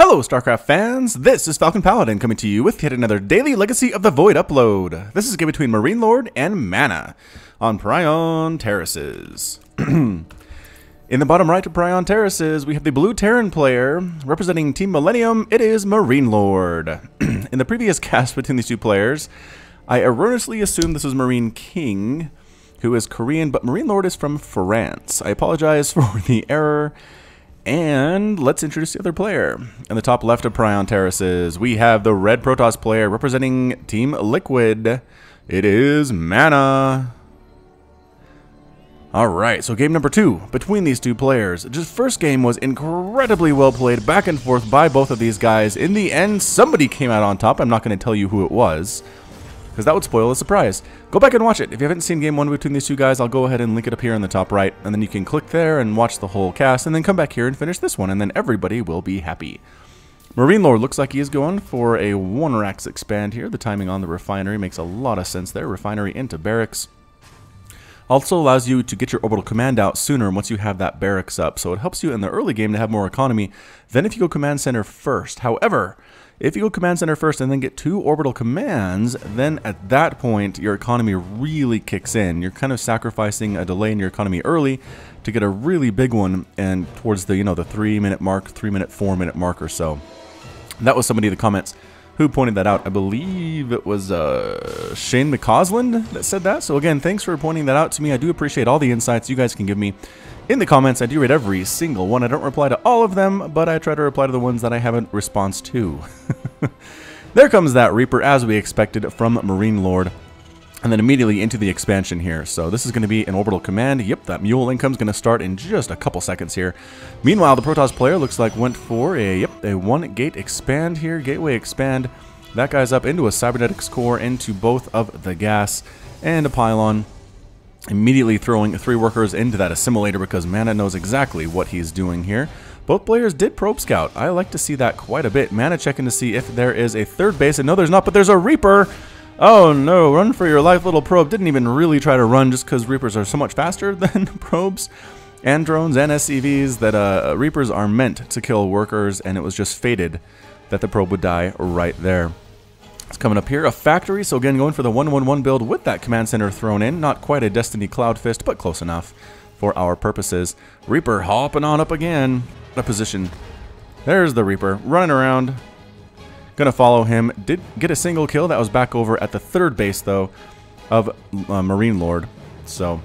Hello, StarCraft fans! This is Falcon Paladin coming to you with yet another daily Legacy of the Void upload. This is a game between MarineLorD and MaNa on Prion Terraces. In the bottom right of Prion Terraces, we have the blue Terran player. Representing Team Millennium, it is MarineLorD. In the previous cast between these two players, I erroneously assumed this was Marine King, who is Korean, but MarineLorD is from France. I apologize for the error. And let's introduce the other player. In the top left of Prion Terraces, we have the red Protoss player representing Team Liquid. It is MaNa. Alright, so game number 2 between these two players. Just first game was incredibly well played, back and forth by both of these guys. In the end, somebody came out on top. I'm not going to tell you who it was, because that would spoil the surprise. Go back and watch it. If you haven't seen game 1 between these two guys, I'll go ahead and link it up here in the top right, and then you can click there and watch the whole cast, and then come back here and finish this one, and then everybody will be happy. MarineLorD looks like he is going for a 1-Rax expand here. The timing on the refinery makes a lot of sense there. Refinery into barracks. Also allows you to get your orbital command out sooner once you have that barracks up, so it helps you in the early game to have more economy than if you go command center first. However, if you go command center first and then get 2 orbital commands, then at that point your economy really kicks in. You're kind of sacrificing a delay in your economy early to get a really big one, and towards the the 3-minute mark, 3-minute, 4-minute mark or so. That was somebody in the comments who pointed that out. I believe it was Shane McCausland that said that. So again, thanks for pointing that out to me. I do appreciate all the insights you guys can give me in the comments. I do read every single one. I don't reply to all of them, but I try to reply to the ones that I haven't response to. There comes that Reaper, as we expected from MarineLorD. And then immediately into the expansion here. So this is going to be an orbital command. Yep, that mule income's going to start in just a couple seconds here. Meanwhile, the Protoss player looks like went for a 1-gate expand here. Gateway expand. That guy's up into a cybernetics core, into both of the gas and a pylon. Immediately throwing 3 workers into that assimilator because MaNa knows exactly what he's doing here. Both players did probe scout. I like to see that quite a bit. MaNa checking to see if there is a third base, and no, there's not, but there's a Reaper. Oh no, run for your life, little probe. Didn't even really try to run just because Reapers are so much faster than probes and drones and SCVs that Reapers are meant to kill workers, and it was just fated that the probe would die right there. It's coming up here, a factory, so again going for the 1-1-1 build with that command center thrown in. Not quite a Destiny Cloud Fist, but close enough for our purposes. Reaper hopping on up again. A position. There's the Reaper running around. Gonna follow him. Did get a single kill. That was back over at the third base, though, of MarineLorD. So,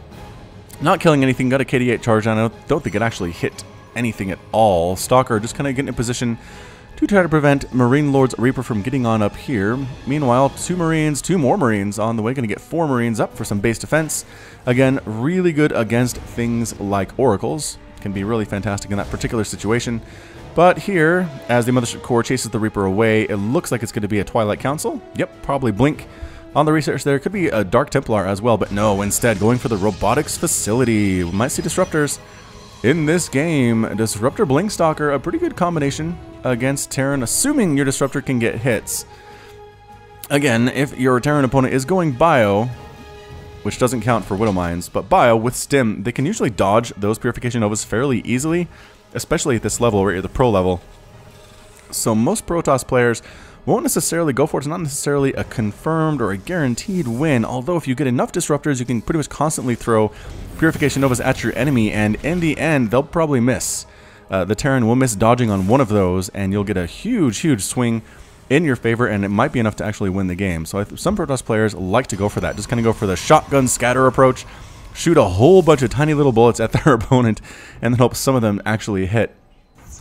not killing anything. Got a KD8 charge on. I don't think it actually hit anything at all. Stalker just kind of getting in position to try to prevent MarineLorD's Reaper from getting on up here. Meanwhile, 2 more Marines on the way. Gonna get 4 Marines up for some base defense. Again, really good against things like Oracles. Can be really fantastic in that particular situation. But here, as the Mothership Core chases the Reaper away, it looks like it's going to be a Twilight Council. Yep, probably Blink on the research there. Could be a Dark Templar as well, but no, instead going for the Robotics Facility. We might see Disruptors in this game. Disruptor Blink Stalker, a pretty good combination against Terran, assuming your Disruptor can get hits. Again, if your Terran opponent is going Bio, which doesn't count for Widow Mines, but Bio with Stim, they can usually dodge those Purification Novas fairly easily, especially at this level, right at the pro level. So most Protoss players won't necessarily go for it. It's not necessarily a confirmed or a guaranteed win, although if you get enough Disruptors, you can pretty much constantly throw Purification Novas at your enemy, and in the end, they'll probably miss. The Terran will miss dodging on one of those, and you'll get a huge, huge swing in your favor, and it might be enough to actually win the game. So some Protoss players like to go for that. Just kind of go for the shotgun scatter approach, shoot a whole bunch of tiny little bullets at their opponent, and then hope some of them actually hit.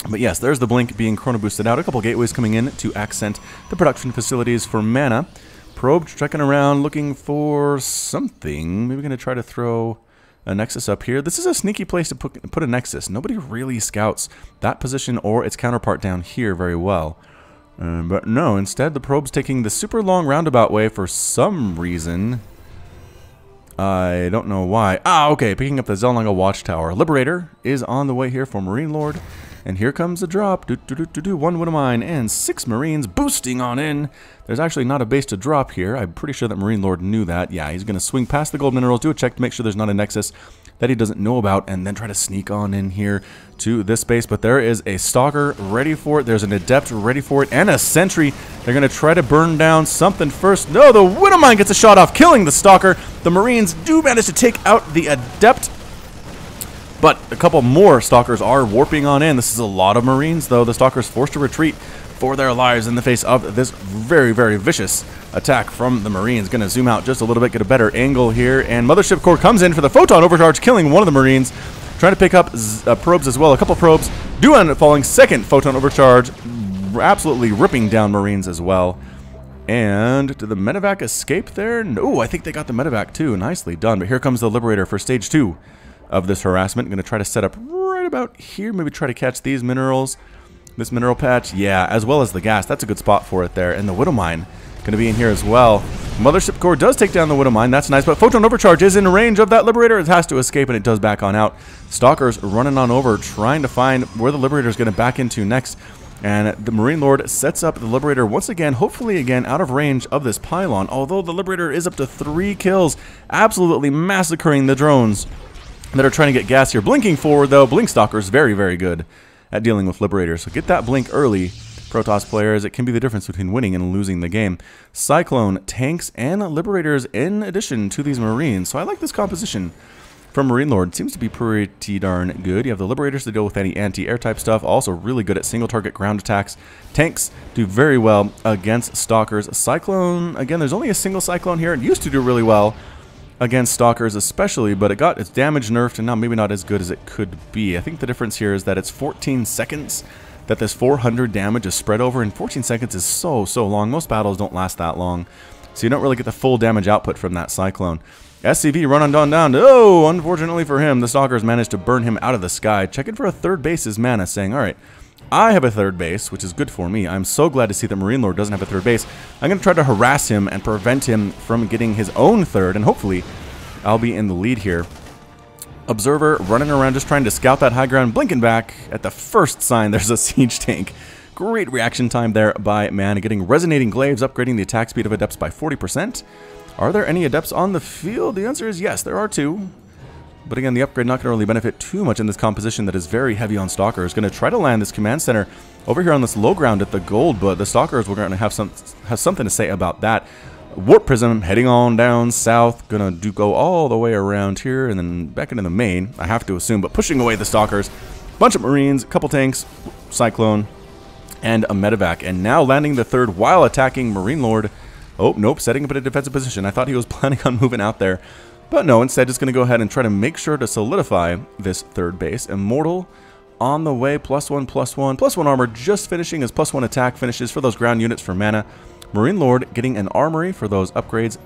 But yes, there's the Blink being chrono boosted out. A couple gateways coming in to accent the production facilities for MaNa. Probe trekking around looking for something. Maybe going to try to throw a Nexus up here. This is a sneaky place to put a Nexus. Nobody really scouts that position or its counterpart down here very well. But no, instead the probe's taking the super long roundabout way for some reason. I don't know why. Ah, okay, picking up the Zelnaga Watchtower. Liberator is on the way here for MarineLorD. And here comes the drop. One Widow Mine and 6 Marines boosting on in. There's actually not a base to drop here. I'm pretty sure that MarineLorD knew that. Yeah, he's going to swing past the gold minerals, do a check to make sure there's not a nexus that he doesn't know about, and then try to sneak on in here to this base. But there is a Stalker ready for it. There's an Adept ready for it, and a Sentry. They're going to try to burn down something first. No, the Widow Mine gets a shot off, killing the Stalker. The Marines do manage to take out the Adept, but a couple more Stalkers are warping on in. This is a lot of Marines, though. The Stalkers forced to retreat for their lives in the face of this very, very vicious attack from the Marines. Going to zoom out just a little bit, get a better angle here, and Mothership Core comes in for the Photon Overcharge, killing one of the Marines. Trying to pick up probes as well. A couple probes do end up falling. Second Photon Overcharge, absolutely ripping down Marines as well. And did the medevac escape there? No, I think they got the medevac too. Nicely done. But here comes the Liberator for stage 2 of this harassment. Going to try to set up right about here. Maybe try to catch these minerals. This mineral patch, yeah, as well as the gas. That's a good spot for it there. And the Widow Mine going to be in here as well. Mothership Core does take down the Widow Mine. That's nice, but Photon Overcharge is in range of that Liberator. It has to escape, and it does back on out. Stalkers running on over, trying to find where the Liberator is going to back into next. And the MarineLorD sets up the Liberator once again, hopefully again, out of range of this pylon. Although the Liberator is up to 3 kills, absolutely massacring the drones that are trying to get gas here. Blinking forward, though. Blink Stalker's very, very good at dealing with Liberators. So get that blink early, Protoss players. It can be the difference between winning and losing the game. Cyclone, tanks, and Liberators in addition to these Marines. So I like this composition from MarineLorD. It seems to be pretty darn good. You have the Liberators to deal with any anti-air type stuff. Also really good at single target ground attacks. Tanks do very well against Stalkers. Cyclone, again, there's only a single Cyclone here. It used to do really well against Stalkers especially, but it got its damage nerfed and now maybe not as good as it could be. I think the difference here is that it's 14 seconds that this 400 damage is spread over, and 14 seconds is so long. Most battles don't last that long, so you don't really get the full damage output from that Cyclone. SCV running on down. Oh, unfortunately for him, the Stalkers managed to burn him out of the sky. Checking for a third base is MaNa, saying, alright, I have a third base, which is good for me. I'm so glad to see that MarineLorD doesn't have a third base. I'm going to try to harass him and prevent him from getting his own third, and hopefully I'll be in the lead here. Observer running around just trying to scout that high ground, blinking back at the first sign there's a siege tank. Great reaction time there by MaNa, getting resonating glaives, upgrading the attack speed of Adepts by 40%. Are there any Adepts on the field? The answer is yes, there are 2. But again, the upgrade not going to really benefit too much in this composition that is very heavy on Stalkers. Going to try to land this command center over here on this low ground at the gold, but the Stalkers were going to have something to say about that. Warp Prism heading on down south. Gonna go all the way around here and then back into the main, I have to assume, but pushing away the Stalkers. Bunch of Marines, a couple tanks, Cyclone, and a medevac. And now landing the third while attacking MarineLorD. Oh, nope, setting up in a defensive position. I thought he was planning on moving out there. But no, instead just going to go ahead and try to make sure to solidify this third base. Immortal on the way, +1/+1 armor, just finishing his +1 attack finishes for those ground units for MaNa. MarineLorD getting an armory for those upgrades,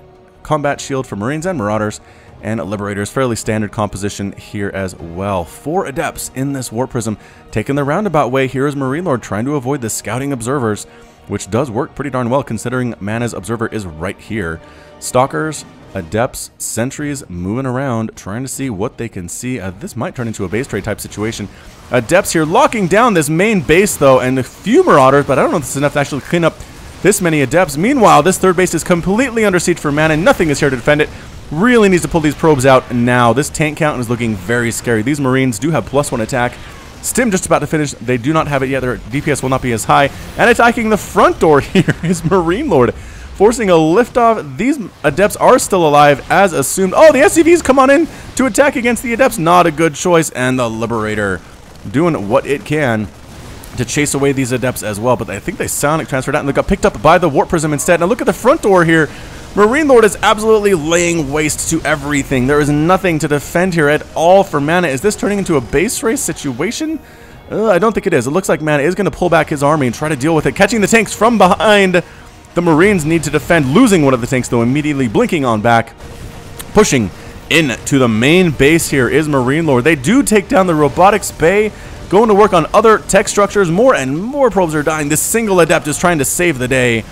combat shield for Marines and Marauders, and Liberators. Fairly standard composition here as well. 4 Adepts in this Warp Prism. Taking the roundabout way, here is MarineLorD trying to avoid the scouting observers, which does work pretty darn well considering MaNa's observer is right here. Stalkers, Adepts, Sentries moving around, trying to see what they can see. This might turn into a base trade type situation. Adepts here locking down this main base though, and a few Marauders, but I don't know if this is enough to actually clean up this many Adepts. Meanwhile, this third base is completely under siege for MaNa. Nothing is here to defend it. Really needs to pull these probes out now. This tank count is looking very scary. These Marines do have +1 attack. Stim just about to finish. They do not have it yet. Their DPS will not be as high. And attacking the front door here is MarineLorD, forcing a liftoff. These Adepts are still alive as assumed. Oh, the SCVs come on in to attack against the Adepts. Not a good choice. And the Liberator doing what it can to chase away these Adepts as well, but I think they sonic transferred out and they got picked up by the Warp Prism instead. Now look at the front door here. MarineLorD is absolutely laying waste to everything. There is nothing to defend here at all for MaNa. Is this turning into a base race situation? I don't think it is. It looks like MaNa is going to pull back his army and try to deal with it. Catching the tanks from behind. The Marines need to defend, losing one of the tanks though, immediately blinking on back. Pushing into the main base here is MarineLorD. They do take down the robotics bay. Going to work on other tech structures. More and more probes are dying. This single Adept is trying to save the day.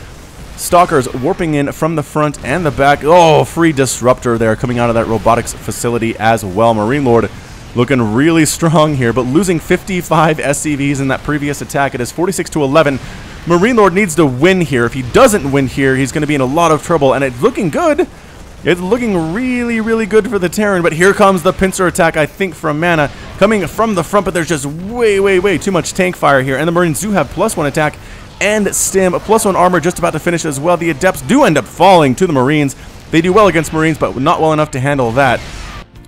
Stalkers warping in from the front and the back. Oh, free disruptor there coming out of that robotics facility as well. MarineLorD looking really strong here, but losing 55 SCVs in that previous attack. It is 46 to 11. MarineLorD needs to win here. If he doesn't win here, he's going to be in a lot of trouble, and it's looking good. It's looking really, really good for the Terran, but here comes the pincer attack, I think, from MaNa, coming from the front, but there's just way, way, way too much tank fire here, and the Marines do have +1 attack and stim, +1 armor just about to finish as well. The Adepts do end up falling to the Marines. They do well against Marines, but not well enough to handle that.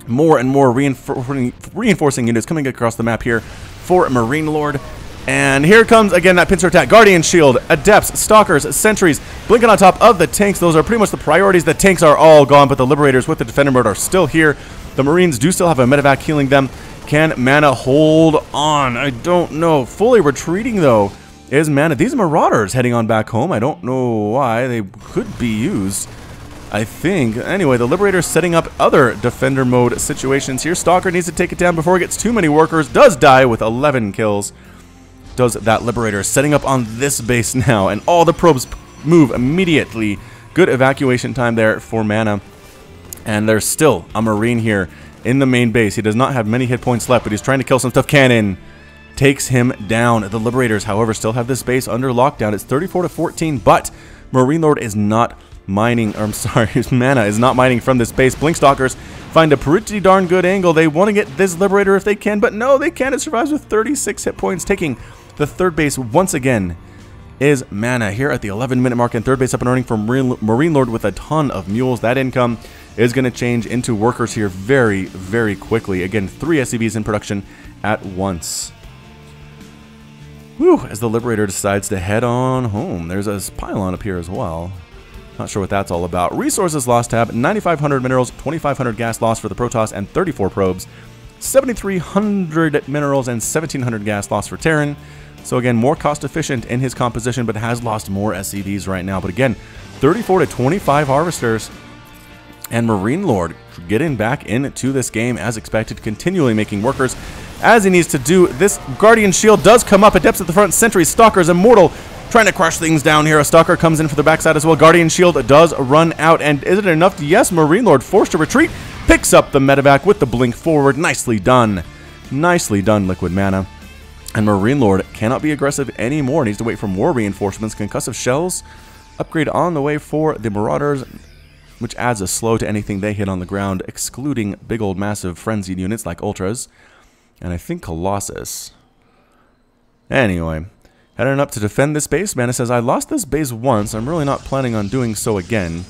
More and more reinforcing units coming across the map here for MarineLorD. And here comes, again, that pincer attack. Guardian Shield, Adepts, Stalkers, Sentries, blinking on top of the tanks. Those are pretty much the priorities. The tanks are all gone, but the Liberators with the Defender mode are still here. The Marines do still have a medevac healing them. Can MaNa hold on? I don't know. Fully retreating, though, is MaNa. These Marauders heading on back home. I don't know why. They could be used, I think. Anyway, the Liberator setting up other Defender mode situations here. Stalker needs to take it down before it gets too many workers. Does die with 11 kills. Does that Liberator, setting up on this base now, and all the probes move immediately. Good evacuation time there for MaNa, and there's still a Marine here in the main base. He does not have many hit points left, but he's trying to kill some stuff. Cannon takes him down. The Liberators, however, still have this base under lockdown. It's 34 to 14, but MarineLorD is not mining, or I'm sorry, MaNa is not mining from this base. Blinkstalkers find a pretty darn good angle. They want to get this Liberator if they can, but no, they can't. It survives with 36 hit points, taking the third base once again is MaNa here at the 11-minute mark, and third base up and running for MarineLorD with a ton of mules. That income is going to change into workers here very, very quickly. Again, 3 SCVs in production at once. Whew, as the Liberator decides to head on home. There's a pylon up here as well. Not sure what that's all about. Resources lost tab, 9,500 minerals, 2,500 gas lost for the Protoss, and 34 probes. 7,300 minerals and 1,700 gas lost for Terran. So again, more cost efficient in his composition, but has lost more SCVs right now. But again, 34 to 25 harvesters. And MarineLorD getting back into this game as expected, continually making workers as he needs to do. This Guardian Shield does come up. Adepts at the front, Sentries, Stalkers, Immortal, trying to crush things down here. A Stalker comes in for the backside as well. Guardian Shield does run out. And is it enough? Yes, MarineLorD forced to retreat. Picks up the medevac with the blink forward. Nicely done. Nicely done, Liquid MaNa. And MarineLorD cannot be aggressive anymore. Needs to wait for more reinforcements. Concussive shells upgrade on the way for the Marauders, which adds a slow to anything they hit on the ground, excluding big old massive frenzied units like Ultras. And I think Colossus. Anyway, heading up to defend this base. MaNa says, I lost this base once. I'm really not planning on doing so again.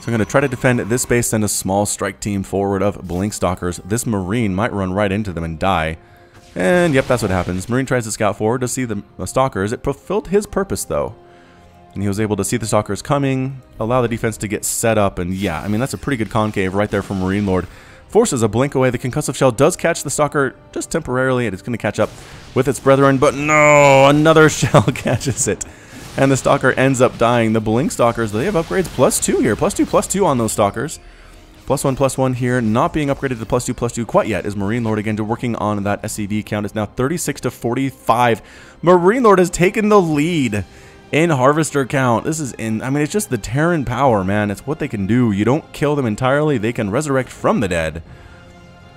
So I'm going to try to defend this base, send a small strike team forward of Blinkstalkers. This Marine might run right into them and die. And yep, that's what happens. Marine tries to scout forward to see the Stalkers. It fulfilled his purpose, though. And he was able to see the Stalkers coming, allow the defense to get set up. And yeah, I mean, that's a pretty good concave right there from MarineLorD. Forces a blink away. The concussive shell does catch the Stalker just temporarily, and it's going to catch up with its brethren. But no, another shell catches it. And the Stalker ends up dying. The Blinkstalkers, they have upgrades +2 here. +2/+2 on those Stalkers. +1/+1 here, not being upgraded to +2/+2 quite yet, is MarineLorD again working on that SCV count. It's now 36 to 45. MarineLorD has taken the lead in harvester count. This is I mean, it's just the Terran power, man. It's what they can do. You don't kill them entirely. They can resurrect from the dead.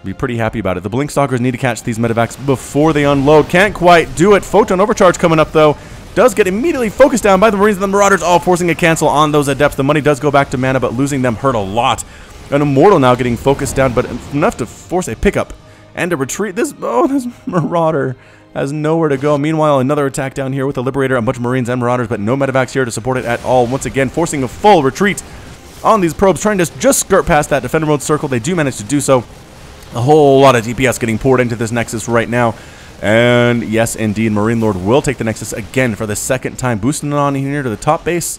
Be pretty happy about it. The Blinkstalkers need to catch these medevacs before they unload. Can't quite do it. Photon overcharge coming up, though. Does get immediately focused down by the Marines and the Marauders, all forcing a cancel on those Adepts. The money does go back to MaNa, but losing them hurt a lot. An Immortal now getting focused down, but enough to force a pickup and a retreat. This Marauder has nowhere to go. Meanwhile, another attack down here with the Liberator, a bunch of Marines and Marauders, but no medevacs here to support it at all. Once again, forcing a full retreat on these probes, trying to just skirt past that Defender mode circle. They do manage to do so. A whole lot of DPS getting poured into this Nexus right now. And yes, indeed, MarineLorD will take the Nexus again for the second time, boosting it on here to the top base.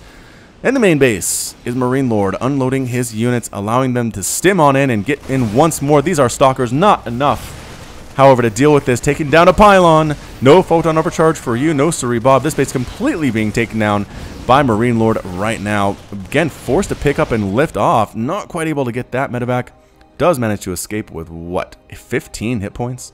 And the main base is MarineLorD unloading his units, allowing them to stim on in and get in once more. These are Stalkers, not enough, however, to deal with this. Taking down a pylon. No Photon overcharge for you, no siree, Bob. This base completely being taken down by MarineLorD right now. Again, forced to pick up and lift off. Not quite able to get that medevac. Does manage to escape with, what, 15 hit points?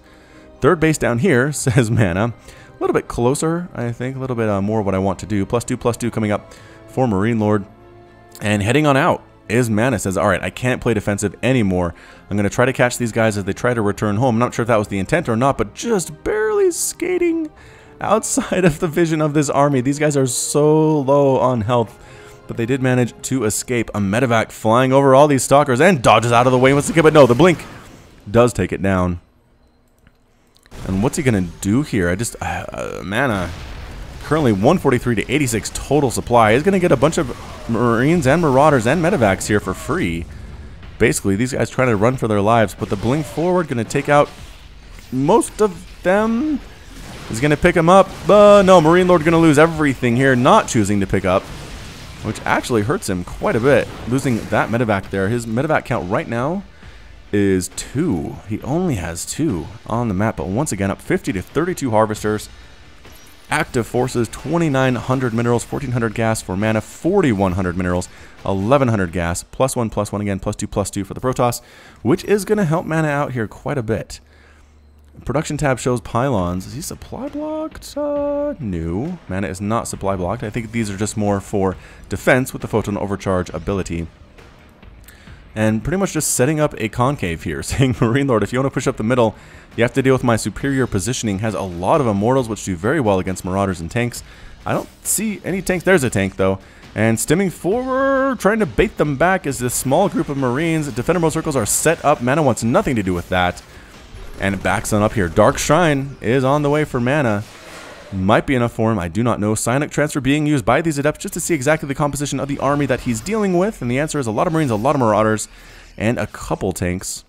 Third base down here, says MaNa. A little bit closer, I think. A little bit more what I want to do. +2/+2 coming up for MarineLorD. And heading on out is MaNa. Says, all right, I can't play defensive anymore. I'm going to try to catch these guys as they try to return home. I'm not sure if that was the intent or not, but just barely skating outside of the vision of this army. These guys are so low on health, but they did manage to escape. A medevac flying over all these stalkers and dodges out of the way once again, but no, the blink does take it down. And what's he going to do here? MaNa, currently 143 to 86 total supply, is going to get a bunch of Marines and Marauders and medevacs here for free. Basically, these guys trying to run for their lives, but the blink forward going to take out most of them. He's going to pick him up. No, MarineLorD going to lose everything here, not choosing to pick up, which actually hurts him quite a bit, losing that medevac there. His medevac count right now is 2. He only has 2 on the map, but once again up 50 to 32 harvesters. Active forces, 2,900 minerals, 1,400 gas for MaNa, 4,100 minerals, 1,100 gas, +1/+1 again, +2/+2 for the Protoss, which is going to help MaNa out here quite a bit. Production tab shows pylons. Is he supply blocked? No. MaNa is not supply blocked. I think these are just more for defense with the photon overcharge ability. And pretty much just setting up a concave here, saying, MarineLorD, if you want to push up the middle, you have to deal with my superior positioning. Has a lot of immortals, which do very well against marauders and tanks. I don't see any tanks. There's a tank, though. And stemming forward, trying to bait them back is this small group of Marines. Defender mode circles are set up. MaNa wants nothing to do with that. And it backs on up here. Dark Shrine is on the way for MaNa. Might be enough for him. I do not know. Psionic transfer being used by these adepts just to see exactly the composition of the army that he's dealing with. And the answer is a lot of Marines, a lot of Marauders, and a couple tanks.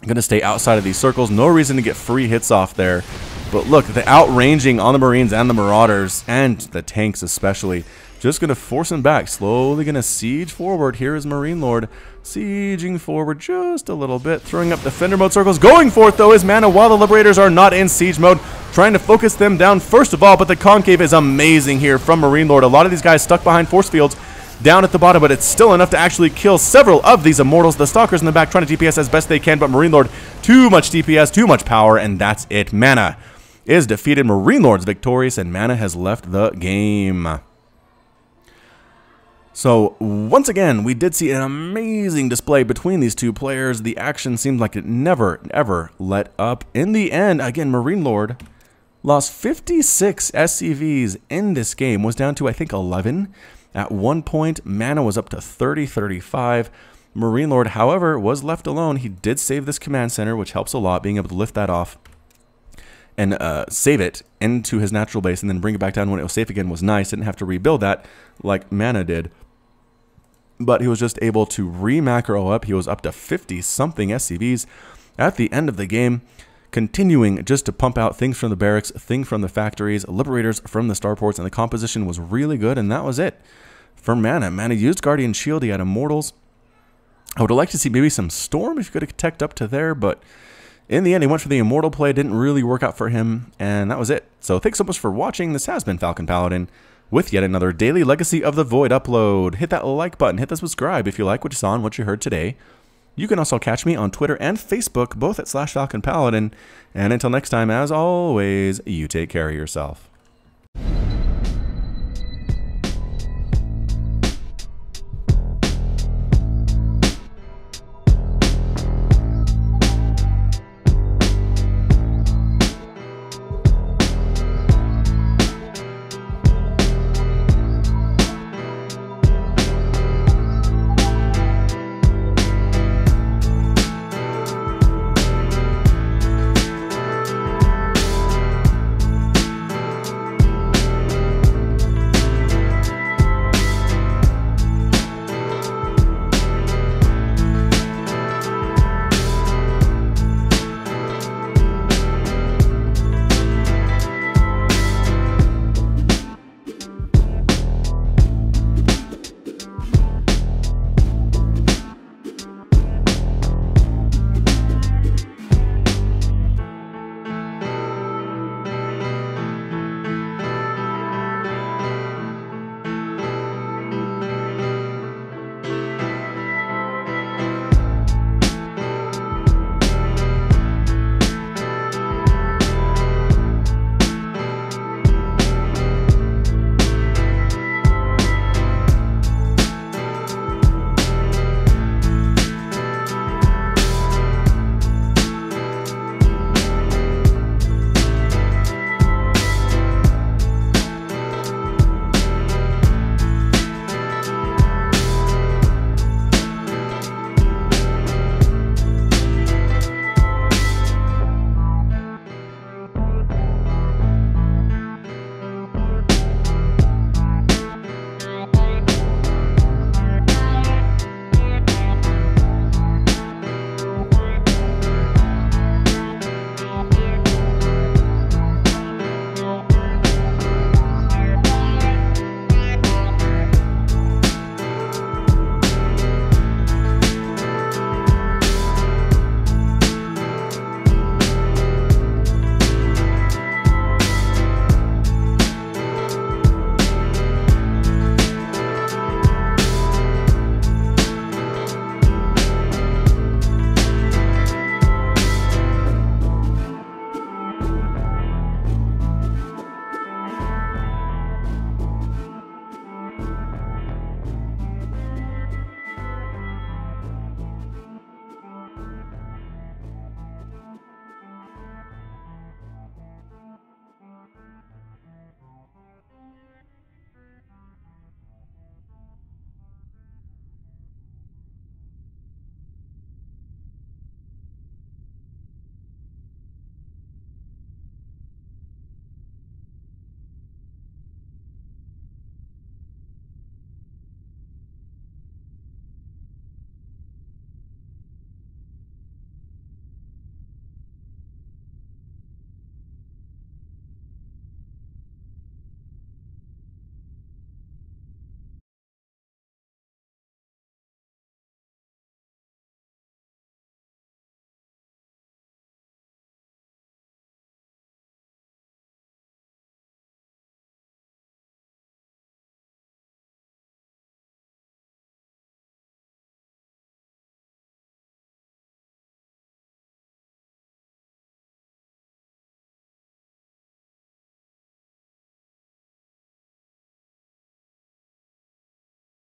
I'm going to stay outside of these circles. No reason to get free hits off there. But look, the outranging on the Marines and the Marauders, and the tanks especially. Just going to force him back. Slowly going to siege forward. Here is MarineLorD sieging forward just a little bit. Throwing up defender mode circles. Going for it, though, is MaNa while the Liberators are not in siege mode. Trying to focus them down first of all, but the concave is amazing here from MarineLorD. A lot of these guys stuck behind force fields down at the bottom, but it's still enough to actually kill several of these immortals. The stalkers in the back trying to DPS as best they can, but MarineLorD, too much DPS, too much power, and that's it. MaNa is defeated. MarineLorD's victorious, and MaNa has left the game. So, once again, we did see an amazing display between these two players. The action seemed like it never, ever let up. In the end, again, MarineLorD lost 56 SCVs in this game. Was down to, I think, 11. At one point, MaNa was up to 30, 35. MarineLorD, however, was left alone. He did save this command center, which helps a lot, being able to lift that off and save it into his natural base and then bring it back down when it was safe again was nice. Didn't have to rebuild that like MaNa did. But he was just able to re-macro up. He was up to 50-something SCVs at the end of the game, continuing just to pump out things from the barracks, things from the factories, liberators from the starports, and the composition was really good, and that was it for MaNa. MaNa used Guardian Shield. He had Immortals. I would have liked to see maybe some Storm if you could have teched up to there, but in the end, he went for the Immortal play. It didn't really work out for him, and that was it. So thanks so much for watching. This has been Falcon Paladin with yet another daily Legacy of the Void upload. Hit that like button, hit the subscribe if you like what you saw and what you heard today. You can also catch me on Twitter and Facebook, both at /FalconPaladin. And until next time, as always, you take care of yourself.